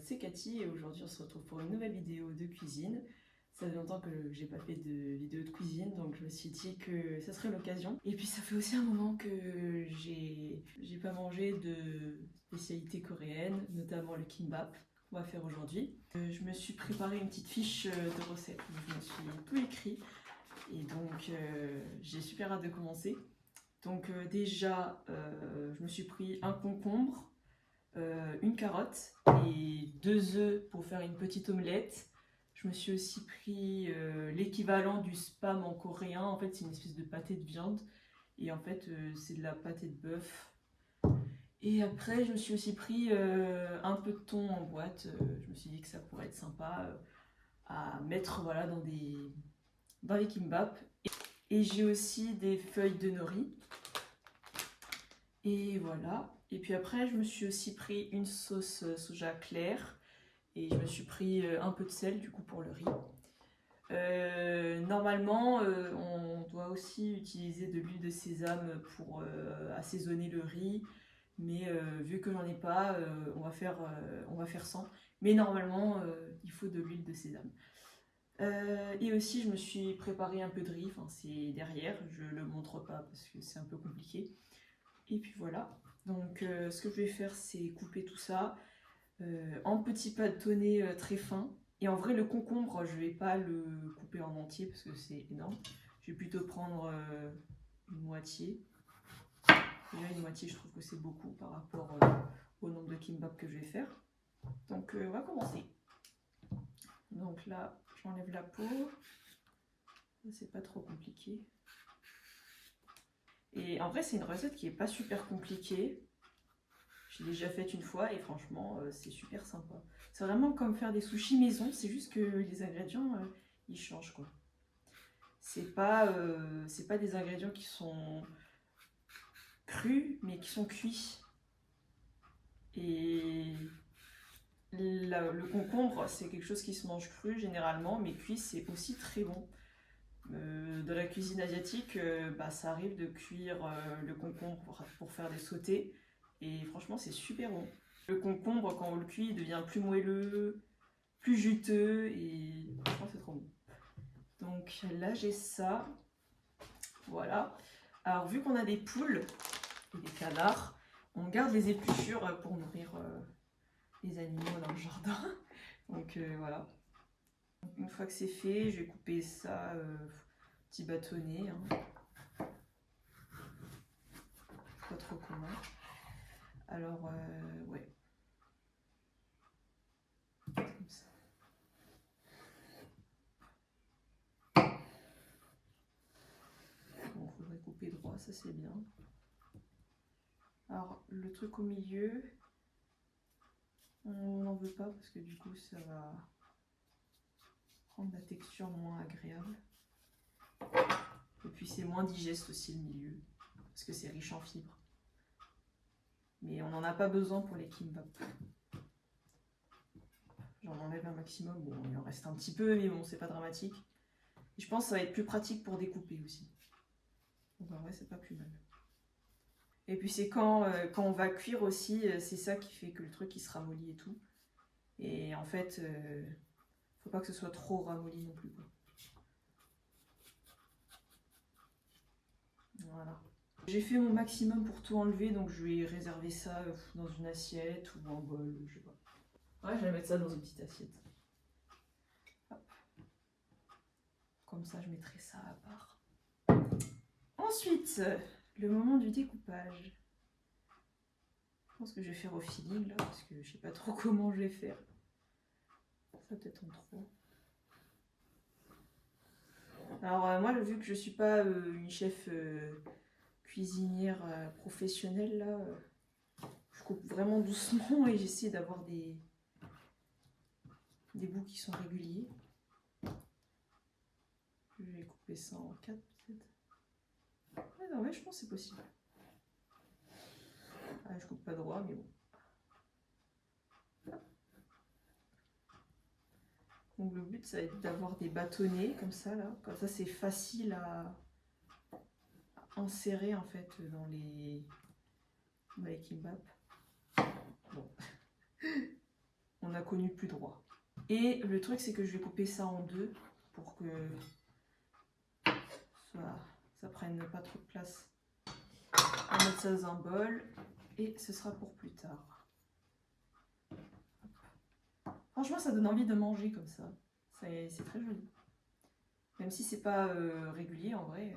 c'est Cathy et aujourd'hui on se retrouve pour une nouvelle vidéo de cuisine. Ça fait longtemps que j'ai pas fait de vidéo de cuisine, donc je me suis dit que ça serait l'occasion. Et puis ça fait aussi un moment que j'ai pas mangé de spécialité coréenne, notamment le kimbap qu'on va faire aujourd'hui. Je me suis préparé une petite fiche de recettes où je me suis tout écrit et donc j'ai super hâte de commencer. Donc déjà, je me suis pris un concombre, une carotte et 2 œufs pour faire une petite omelette. Je me suis aussi pris l'équivalent du spam en coréen. En fait, c'est une espèce de pâté de viande. Et en fait, c'est de la pâté de bœuf. Et après, je me suis aussi pris un peu de thon en boîte. Je me suis dit que ça pourrait être sympa à mettre voilà, dans les kimbap. Et j'ai aussi des feuilles de nori. Et voilà. Et puis après, je me suis aussi pris une sauce soja claire. Et je me suis pris un peu de sel du coup pour le riz. Normalement, on doit aussi utiliser de l'huile de sésame pour assaisonner le riz. Mais vu que j'en ai pas, on va faire sans. Mais normalement, il faut de l'huile de sésame. Et aussi, je me suis préparé un peu de riz. Enfin, c'est derrière. Je le montre pas parce que c'est un peu compliqué. Et puis voilà. Donc, ce que je vais faire, c'est couper tout ça en petits bâtonnets très fins. Et en vrai, le concombre, je vais pas le couper en entier parce que c'est énorme. Je vais plutôt prendre une moitié. Déjà, une moitié, je trouve que c'est beaucoup par rapport au nombre de kimbap que je vais faire. Donc, on va commencer. Donc là, j'enlève la peau. C'est pas trop compliqué. Et en vrai, c'est une recette qui est pas super compliquée. J'ai déjà fait une fois et franchement, c'est super sympa. C'est vraiment comme faire des sushis maison, c'est juste que les ingrédients, ils changent quoi. C'est pas des ingrédients qui sont crus, mais qui sont cuits. Et le concombre, c'est quelque chose qui se mange cru généralement, mais cuit, c'est aussi très bon. Dans la cuisine asiatique, ça arrive de cuire le concombre pour faire des sautés. Et franchement, c'est super bon. Le concombre, quand on le cuit, il devient plus moelleux, plus juteux et franchement, c'est trop bon. Donc là, j'ai ça. Voilà. Alors, vu qu'on a des poules et des canards, on garde les épluchures pour nourrir les animaux dans le jardin. Donc voilà. Une fois que c'est fait, je vais couper ça petit bâtonnet. Pas trop comment. Alors, ouais. Comme ça. Bon, faudrait couper droit, ça c'est bien. Alors, le truc au milieu, on n'en veut pas parce que du coup, ça va rendre la texture moins agréable. Et puis, c'est moins digeste aussi le milieu parce que c'est riche en fibres. Mais on n'en a pas besoin pour les kimbap. J'en enlève un maximum. Bon, il en reste un petit peu, mais bon, c'est pas dramatique. Et je pense que ça va être plus pratique pour découper aussi. Donc en vrai, c'est pas plus mal. Et puis c'est quand on va cuire aussi, c'est ça qui fait que le truc il se ramollit et tout. Et en fait, faut pas que ce soit trop ramolli non plus, quoi. Voilà. J'ai fait mon maximum pour tout enlever, donc je vais réserver ça dans une assiette ou en bol, je sais pas. Ouais, je vais mettre ça dans une petite assiette. Hop. Comme ça, je mettrai ça à part. Ensuite, le moment du découpage. Je pense que je vais faire au feeling là, parce que je sais pas trop comment je vais faire. Ça peut-être en trop. Alors moi, vu que je suis pas une chef cuisinière professionnelle là, je coupe vraiment doucement et j'essaie d'avoir des bouts qui sont réguliers. Je vais couper ça en 4 peut-être. Ouais, non, ouais, je pense que c'est possible. Ah, je coupe pas droit, mais bon. Donc le but, ça va être d'avoir des bâtonnets comme ça là. Comme ça, c'est facile à insérer en fait dans les kimbap. Bon. on a connu plus droit. Et le truc, c'est que je vais couper ça en deux pour que ça prenne pas trop de place. On va mettre ça dans un bol et ce sera pour plus tard. Franchement, ça donne envie de manger comme ça. C'est très joli. Même si c'est pas régulier, en vrai,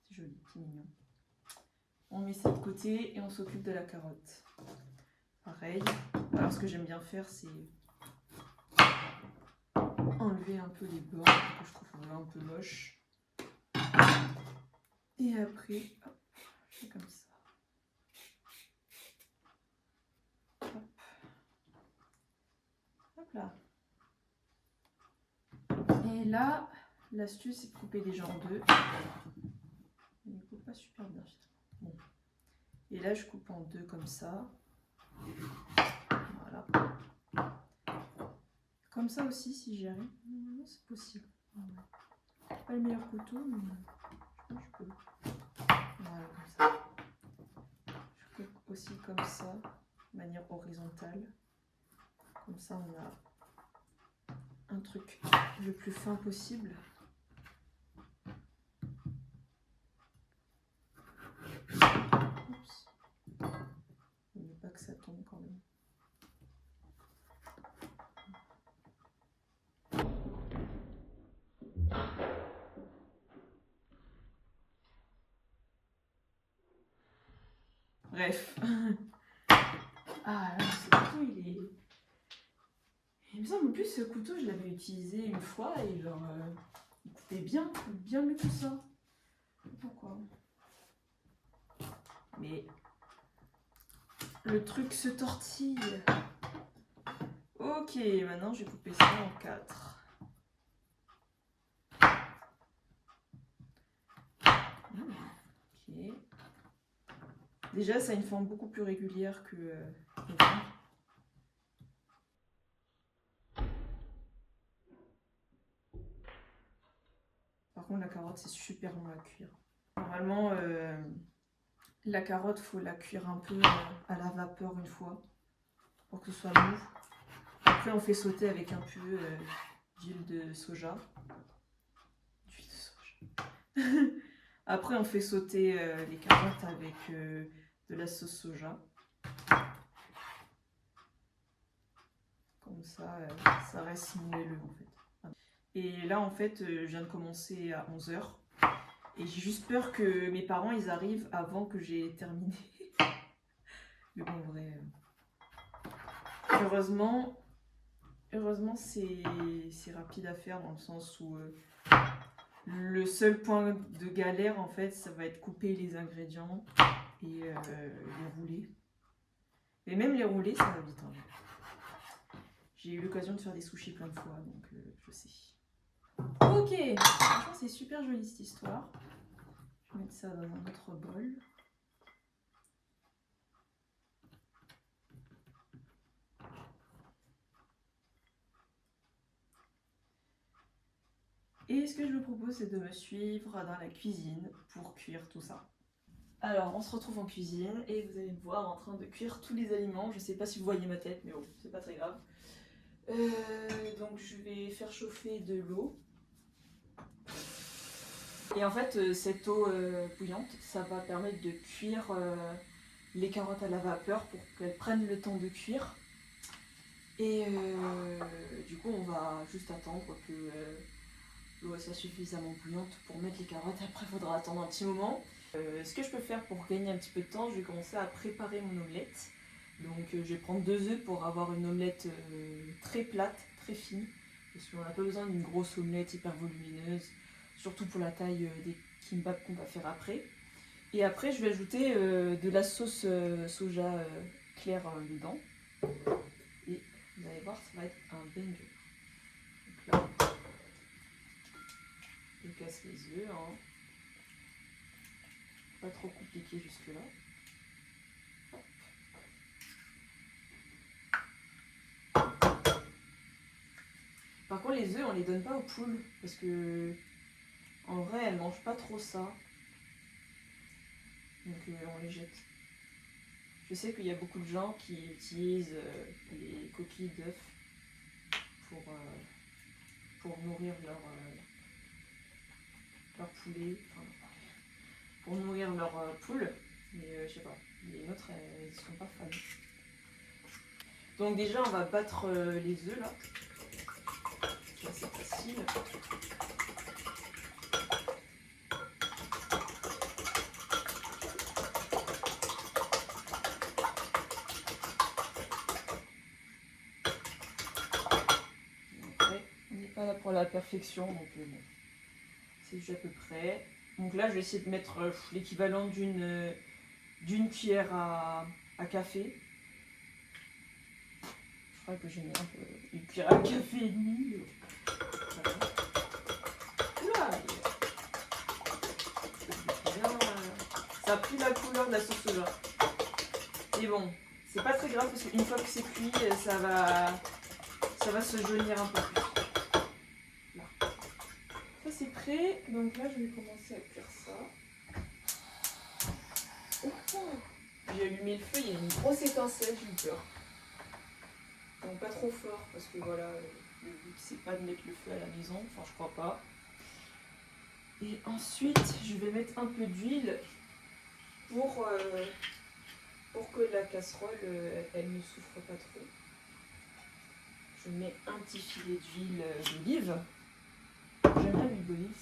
c'est joli, c'est mignon. On met ça de côté et on s'occupe de la carotte. Pareil. Alors ce que j'aime bien faire, c'est enlever un peu les bords que je trouve un peu moches. Et après, hop, je fais comme ça. Hop. Hop là. Et là, l'astuce, c'est de couper déjà en deux. Il ne coupe pas super bien finalement. Bon. Et là, je coupe en deux comme ça. Voilà. Comme ça aussi, si j'y arrive. Non, c'est possible. Pas le meilleur couteau, mais je peux. Voilà, comme ça. Je coupe aussi comme ça, de manière horizontale. Comme ça, on a un truc le plus fin possible. Oups. Il ne faut pas que ça tombe quand même. Bref. Ah, là, ce couteau, il est... Il me semble en plus, ce couteau, je l'avais utilisé une fois et genre, il coupait bien mieux que ça. Pourquoi? Mais le truc se tortille. Ok, maintenant je vais couper ça en 4. Ok. Déjà, ça a une forme beaucoup plus régulière que le vin. Par contre, la carotte, c'est super long à cuire. Normalement, la carotte, faut la cuire un peu à la vapeur une fois pour que ce soit mou. Après, on fait sauter avec un peu d'huile de soja. D'huile de soja. Après, on fait sauter les carottes avec de la sauce soja. Comme ça, ça reste moelleux en fait. Et là, en fait, je viens de commencer à 11 h. Et j'ai juste peur que mes parents, ils arrivent avant que j'ai terminé. Mais bon, en vrai... Heureusement, c'est rapide à faire dans le sens où le seul point de galère, en fait, ça va être couper les ingrédients et les rouler. Et même les rouler, ça va vite. Hein. J'ai eu l'occasion de faire des sushis plein de fois, donc je sais. Ok, franchement, c'est super joli cette histoire. Je vais mettre ça dans un autre bol. Et ce que je vous propose, c'est de me suivre dans la cuisine pour cuire tout ça. Alors, on se retrouve en cuisine et vous allez me voir en train de cuire tous les aliments. Je sais pas si vous voyez ma tête, mais bon, c'est pas très grave. Donc, je vais faire chauffer de l'eau. Et en fait, cette eau bouillante, ça va permettre de cuire les carottes à la vapeur pour qu'elles prennent le temps de cuire. Et du coup, on va juste attendre que l'eau soit suffisamment bouillante pour mettre les carottes. Après, il faudra attendre un petit moment. Ce que je peux faire pour gagner un petit peu de temps, je vais commencer à préparer mon omelette. Donc je vais prendre 2 œufs pour avoir une omelette très plate, très fine. Parce qu'on n'a pas besoin d'une grosse omelette hyper volumineuse, surtout pour la taille des kimbap qu'on va faire après. Et après, je vais ajouter de la sauce soja claire dedans. Et vous allez voir, ça va être un banger. Donc là, je casse les œufs. Hein. Pas trop compliqué jusque-là. Par contre, les œufs, on les donne pas aux poules parce que en vrai, elles mangent pas trop ça. Donc on les jette. Je sais qu'il y a beaucoup de gens qui utilisent les coquilles d'œufs pour nourrir leur poulet, enfin, pour nourrir leur poule. Mais je sais pas, les autres, elles sont pas fans. Donc déjà, on va battre les œufs là. C'est assez facile. Après, on n'est pas là pour la perfection, donc bon, c'est juste à peu près. Donc là, je vais essayer de mettre l'équivalent d'une cuillère à café. Je crois que j'ai mis un peu une cuillère à café et demi. Voilà. Oula, ça a pris la couleur de la sauce soja. Et bon, c'est pas très grave parce qu'une fois que c'est cuit, ça va se jaunir un peu plus. Là. Ça c'est prêt, donc là je vais commencer à cuire ça. J'ai allumé le feu, il y a une grosse étincelle, j'ai eu peur. Donc pas trop fort parce que voilà, le but c'est pas de mettre le feu à la maison, enfin je crois pas. Et ensuite je vais mettre un peu d'huile pour que la casserole elle ne souffre pas trop. Je mets un petit filet d'huile d'olive. J'aime bien l'huile d'olive,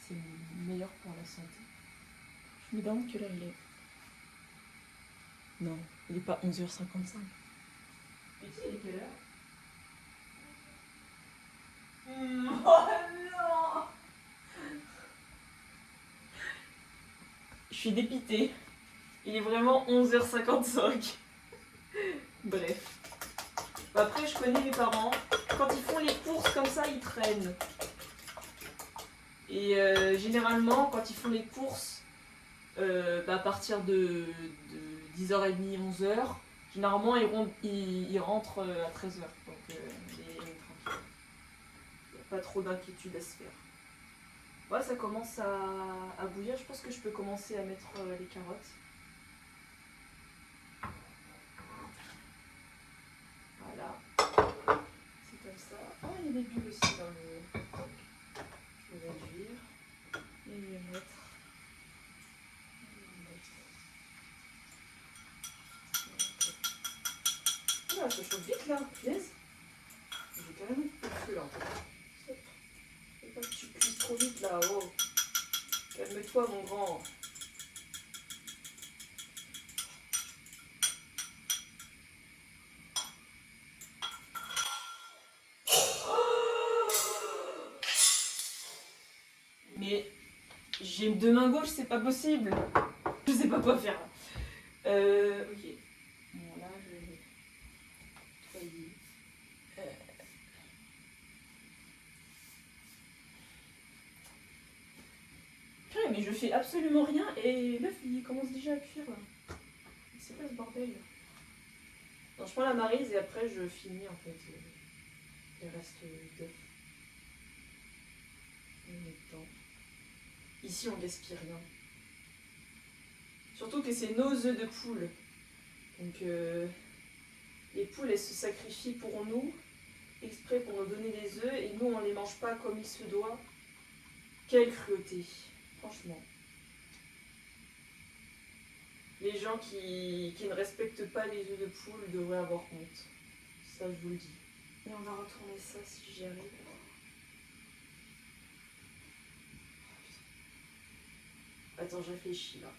c'est meilleur pour la santé. Je me demande quelle heure il est. Non, il n'est pas 11h55. Et tu sais, il est quelle heure? Oh non! Je suis dépitée. Il est vraiment 11h55. Bref. Après, je connais mes parents. Quand ils font les courses comme ça, ils traînent. Et généralement, quand ils font les courses, à partir de 10h30, 11h, généralement ils rentrent à 13h. Donc il est tranquille. Il n'y a pas trop d'inquiétude à se faire. Voilà, ça commence à bouillir. Je pense que je peux commencer à mettre les carottes. Voilà. C'est comme ça. Oh, il y a des bulles aussi dans le... Je vais réduire. Et je vais mettre... Ah, ça chauffe vite là, punaise. J'ai carrément coupé le feu là. Faut pas que tu cuises trop vite là, oh. Calme-toi mon grand. Mais j'ai deux mains gauches, c'est pas possible. Je sais pas quoi faire. Ok. Bon là je vais nettoyer. Purée, mais je fais absolument rien et l'œuf il commence déjà à cuire. C'est quoi ce bordel? Non, je prends la maryse et après je finis en fait les restes d'œuf. On met dedans. Ici on gaspille rien. Surtout que c'est nos œufs de poule. Donc les poules elles se sacrifient pour nous, exprès pour nous donner des œufs et nous on les mange pas comme il se doit. Quelle cruauté, franchement. Les gens qui ne respectent pas les œufs de poule devraient avoir honte. Ça je vous le dis. Et on va retourner ça si j'y arrive. Attends, je réfléchis là.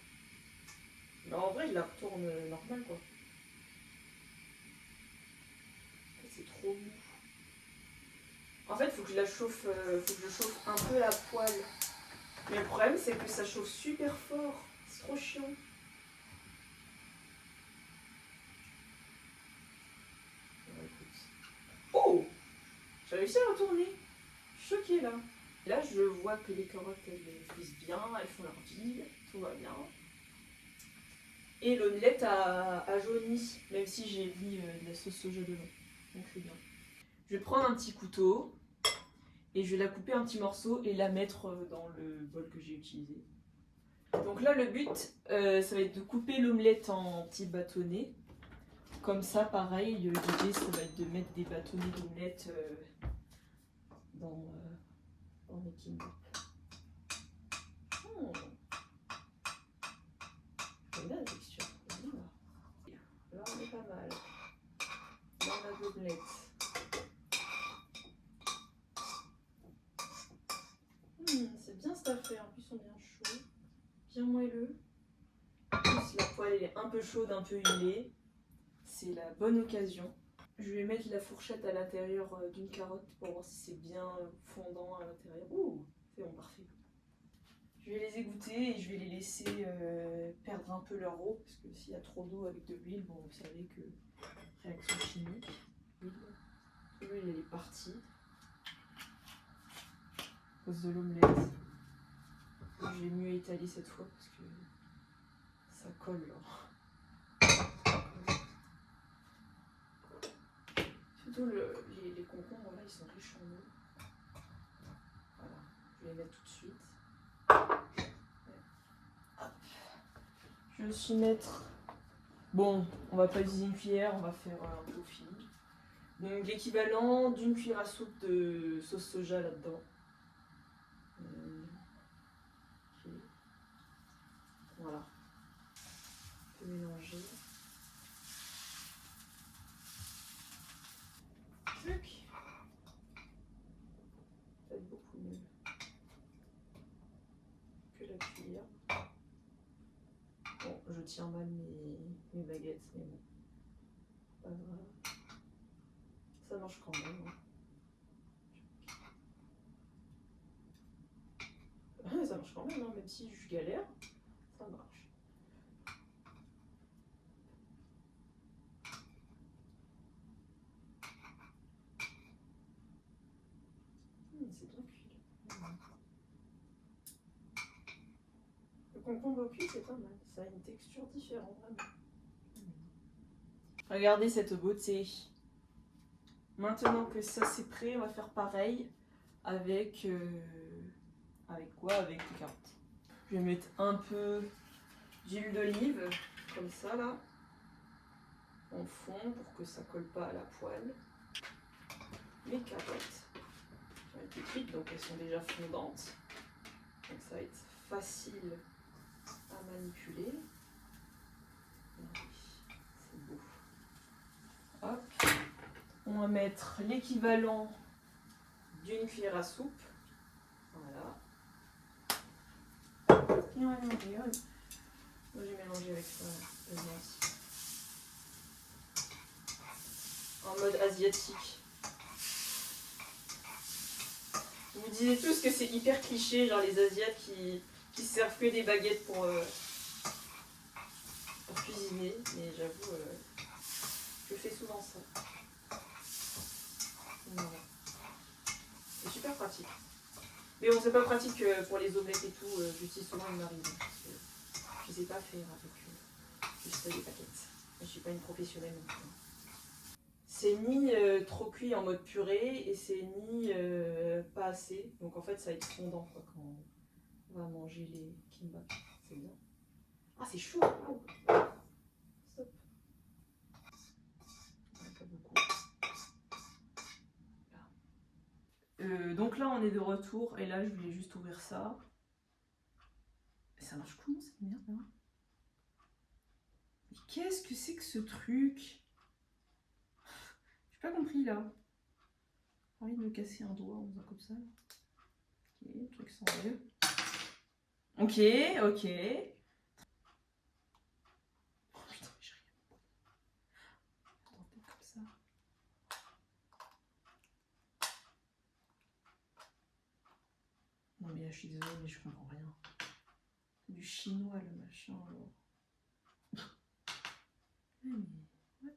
Mais en vrai, je la retourne normal quoi. C'est trop mou. En fait, il faut que je la chauffe, faut que je chauffe un peu la poêle. Mais le problème, c'est que ça chauffe super fort. C'est trop chiant. Oh! J'ai réussi à retourner. Je suis choquée là. Et là, je vois que les carottes, elles cuisent bien, elles font leur vie, tout va bien. Et l'omelette a jauni, même si j'ai mis de la sauce soja dedans. Donc c'est bien. Je vais prendre un petit couteau et je vais la couper un petit morceau et la mettre dans le bol que j'ai utilisé. Donc là, le but, ça va être de couper l'omelette en petits bâtonnets. Comme ça, pareil, l'idée ça va être de mettre des bâtonnets d'omelette dans mes Kinder. J'aime bien la texture. Là, on est pas mal. Dans la gomelette. C'est bien staffé, en plus ils sont bien chauds, bien moelleux. En plus la poêle elle est un peu chaude, un peu huilée. C'est la bonne occasion. Je vais mettre la fourchette à l'intérieur d'une carotte pour voir si c'est bien fondant à l'intérieur. Ouh, c'est bon, parfait. Je vais les égoutter et je vais les laisser perdre un peu leur eau, parce que s'il y a trop d'eau avec de l'huile, bon, vous savez que réaction chimique. L'huile elle est partie. À cause de l'omelette. J'ai mieux étalé cette fois parce que ça colle là. Surtout les concombres là, ils sont riches en eau. Voilà, je vais les mettre tout de suite. Hop. Je vais aussi mettre. Bon, on va pas utiliser une cuillère, on va faire un peu fini. Donc l'équivalent d'une cuillère à soupe de sauce soja là-dedans. Okay. Voilà. On peut mélanger. Truc. Peut-être beaucoup mieux que la cuillère. Bon, je tiens mal mes baguettes, mais bon, pas grave. Ça marche quand même. Hein. Ça marche quand même, hein, même si je galère, ça marche. C'est bien cuit. Le concombre cuit, c'est pas mal. Ça a une texture différente, vraiment. Regardez cette beauté. Maintenant que ça c'est prêt, on va faire pareil avec avec quoi? Avec les carottes. Je vais mettre un peu d'huile d'olive, comme ça là, en fond pour que ça colle pas à la poêle. Mes carottes ont été cuites, donc elles sont déjà fondantes. Donc ça va être facile à manipuler. C'est beau. Hop. On va mettre l'équivalent d'une cuillère à soupe. Voilà. Et on va mélanger. Moi j'ai mélangé avec ça aussi. En mode asiatique. Vous disiez tous que c'est hyper cliché, genre les Asiates qui servent que des baguettes pour cuisiner. Mais j'avoue, je fais souvent ça. Voilà. C'est super pratique. Mais bon, c'est pas pratique pour les omelettes et tout. J'utilise souvent une marine. Parce que je sais pas faire avec juste des paquettes. Je suis pas une professionnelle non plus. C'est ni trop cuit en mode purée et c'est ni pas assez. Donc en fait, ça va être fondant quoi, quand on va manger les kimbap. C'est bien. Ah, c'est chaud! Oh. Stop. Pas beaucoup. Là. Donc là, on est de retour et là, je voulais juste ouvrir ça. Et ça marche comment cette merde là? Mais qu'est-ce que c'est que ce truc? J'ai pas compris là. J'ai envie de me casser un doigt en faisant comme ça. Ok, le truc s'enlève. Ok, ok. Oh putain, mais j'ai rien. Attends, peut-être comme ça. Non mais là je suis désolée mais je comprends rien. C'est du chinois le machin alors. Mais what? Je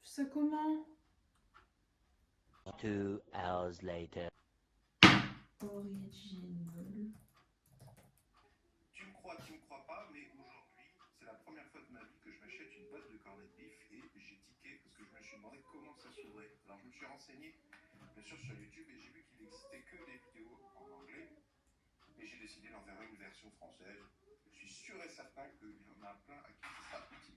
fais ça comment? 2 hours later. Original. Tu me crois pas, mais aujourd'hui, c'est la première fois de ma vie que je m'achète une boîte de cornets de bif et j'ai tiqué parce que je me suis demandé comment ça s'ouvrait. Alors je me suis renseigné, bien sûr, sur YouTube et j'ai vu qu'il n'existait que des vidéos en anglais. Et j'ai décidé d'en faire une version française. Je suis sûr et certain qu'il y en a plein à qui ce sera utile.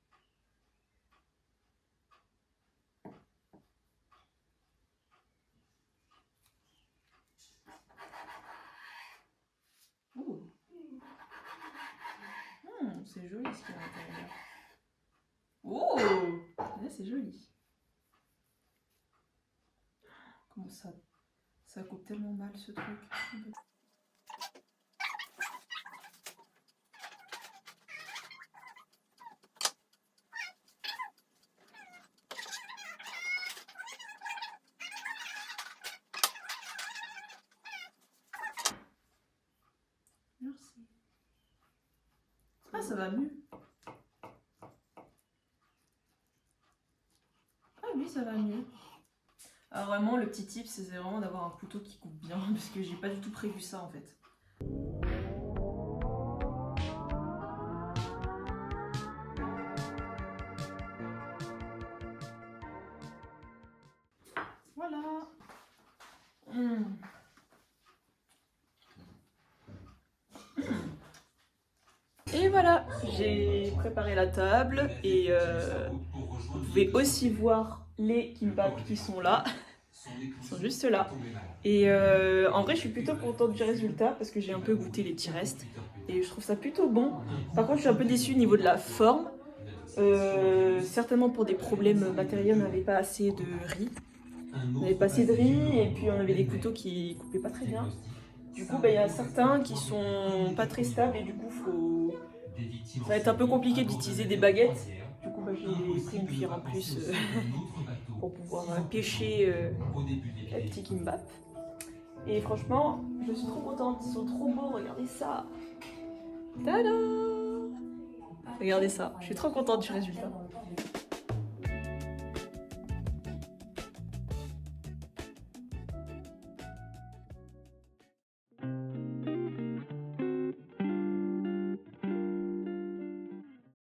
c'est joli ce qu'il y a à l'intérieur. Oh, là c'est joli. Comment ça coupe tellement mal ce truc. Merci. Ah, ça va mieux. Ah oui, ça va mieux. Alors vraiment, le petit tip, c'est vraiment d'avoir un couteau qui coupe bien, parce que j'ai pas du tout prévu ça en fait. Voilà. Et voilà, j'ai préparé la table et vous pouvez aussi voir les kimbap qui sont là. Ils sont juste là. Et en vrai, je suis plutôt contente du résultat parce que j'ai un peu goûté les petits restes et je trouve ça plutôt bon. Par contre, je suis un peu déçue au niveau de la forme. Certainement pour des problèmes matériels, on n'avait pas assez de riz. On n'avait pas assez de riz et puis on avait des couteaux qui coupaient pas très bien. Du coup, il y a certains qui sont pas très stables et du coup, ça va être un peu compliqué d'utiliser des baguettes. Du coup, j'ai pris une cuillère en plus pour pouvoir pêcher les petits kimbap. Et franchement, je suis trop contente, ils sont trop beaux, regardez ça. Tada! Regardez ça, je suis trop contente du résultat.